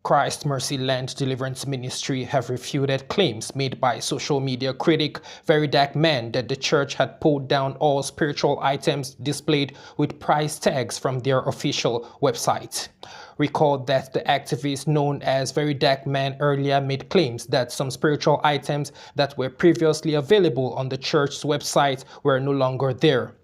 Christ Mercy Land Deliverance Ministry have refuted claims made by social media critic Very Dark Man that the church had pulled down all spiritual items displayed with price tags from their official website. Recall that the activist known as Very Dark Man earlier made claims that some spiritual items that were previously available on the church's website were no longer there.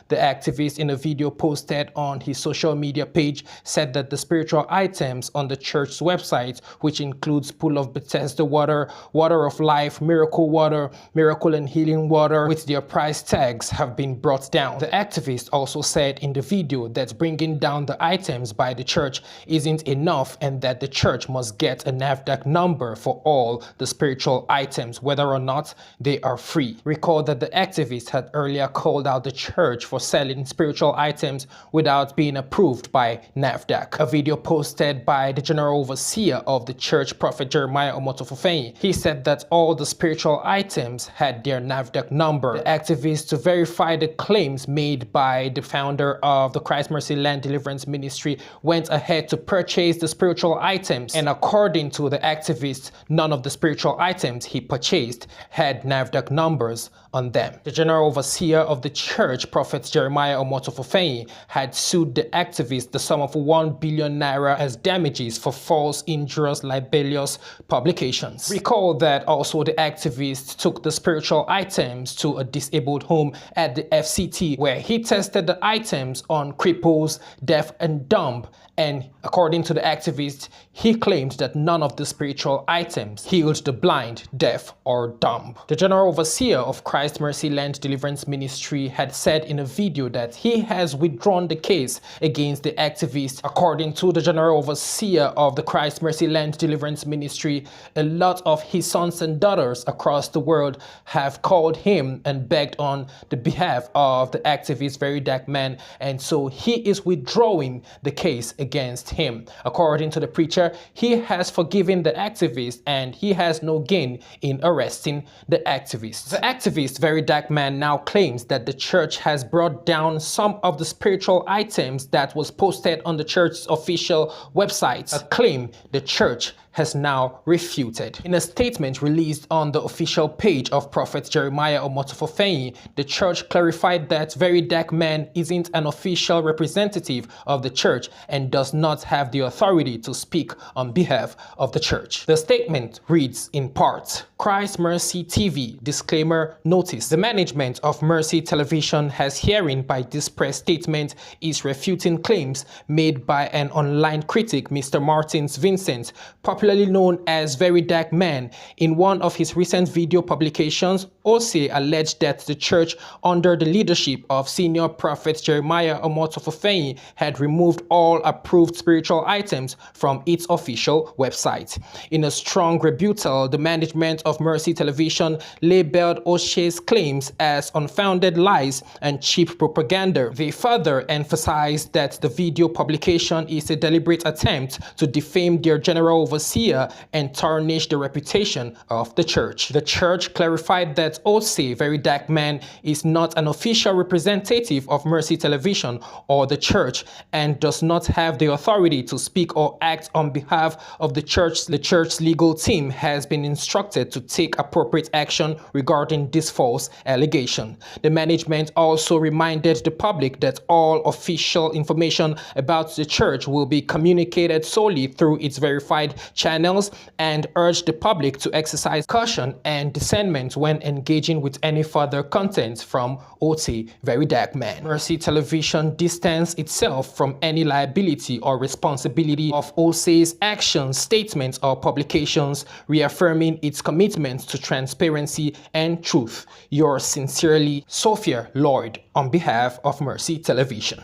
The activist, in a video posted on his social media page, said that the spiritual items on the church's website, which includes Pool of Bethesda water, Water of Life, Miracle Water, Miracle and Healing Water, with their price tags, have been brought down. The activist also said in the video that bringing down the items by the church isn't enough and that the church must get a NAFDAC number for all the spiritual items, whether or not they are free. Recall that the activist had earlier called out the church for selling spiritual items without being approved by NAFDAC. A video posted by the General Overseer of the church, Prophet Jeremiah Omoto Fufeyin, he said that all the spiritual items had their NAFDAC number. The activist, to verify the claims made by the founder of the Christ Mercy Land Deliverance Ministry, went ahead to purchase the spiritual items, and according to the activist, none of the spiritual items he purchased had NAFDAC numbers on them. The General Overseer of the church, Prophet Jeremiah Omoto Fufeyin, had sued the activist the sum of 1 billion naira as damages for false, injurious, libelous publications. Recall that also the activist took the spiritual items to a disabled home at the FCT, where he tested the items on cripples, deaf and dumb, and according to the activist, he claimed that none of the spiritual items healed the blind, deaf or dumb. The General Overseer of Christ Mercy Land Deliverance Ministry had said in a video that he has withdrawn the case against the activist. According to the General Overseer of the Christ Mercy Land Deliverance Ministry, a lot of his sons and daughters across the world have called him and begged on the behalf of the activist Very Dark Man, and so he is withdrawing the case against him. According to the preacher, he has forgiven the activist and he has no gain in arresting the activist. The activist Very Dark Man now claims that the church has brought down some of the spiritual items that was posted on the church's official website, a claim the church has now refuted. In a statement released on the official page of Prophet Jeremiah Omoto Fufeyin, the church clarified that Very Dark Man isn't an official representative of the church and does not have the authority to speak on behalf of the church. The statement reads in part, Christ Mercy TV, disclaimer notice. The management of Mercy Television has herein by this press statement is refuting claims made by an online critic, Mr. Martins Vincent, popularly known as Very Dark Man. In one of his recent video publications, Ose alleged that the church, under the leadership of senior prophet Jeremiah Omoto Fufeyin, had removed all approved spiritual items from its official website. In a strong rebuttal, the management of Mercy Television labeled Ose's claims as unfounded lies and cheap propaganda. They further emphasized that the video publication is a deliberate attempt to defame their general overseer and tarnish the reputation of the church. The church clarified that Ose, Very Dark Man, is not an official representative of Mercy Television or the church and does not have the authority to speak or act on behalf of the church. The church's legal team has been instructed to take appropriate action regarding this false allegation. The management also reminded the public that all official information about the church will be communicated solely through its verified channels and urged the public to exercise caution and discernment when engaging with any further content from Ose, Very Dark Man. Mercy Television distanced itself from any liability or responsibility of Ose's actions, statements, or publications, reaffirming its commitment to transparency and truth. Yours sincerely, Sophia Lloyd, on behalf of Mercy Television.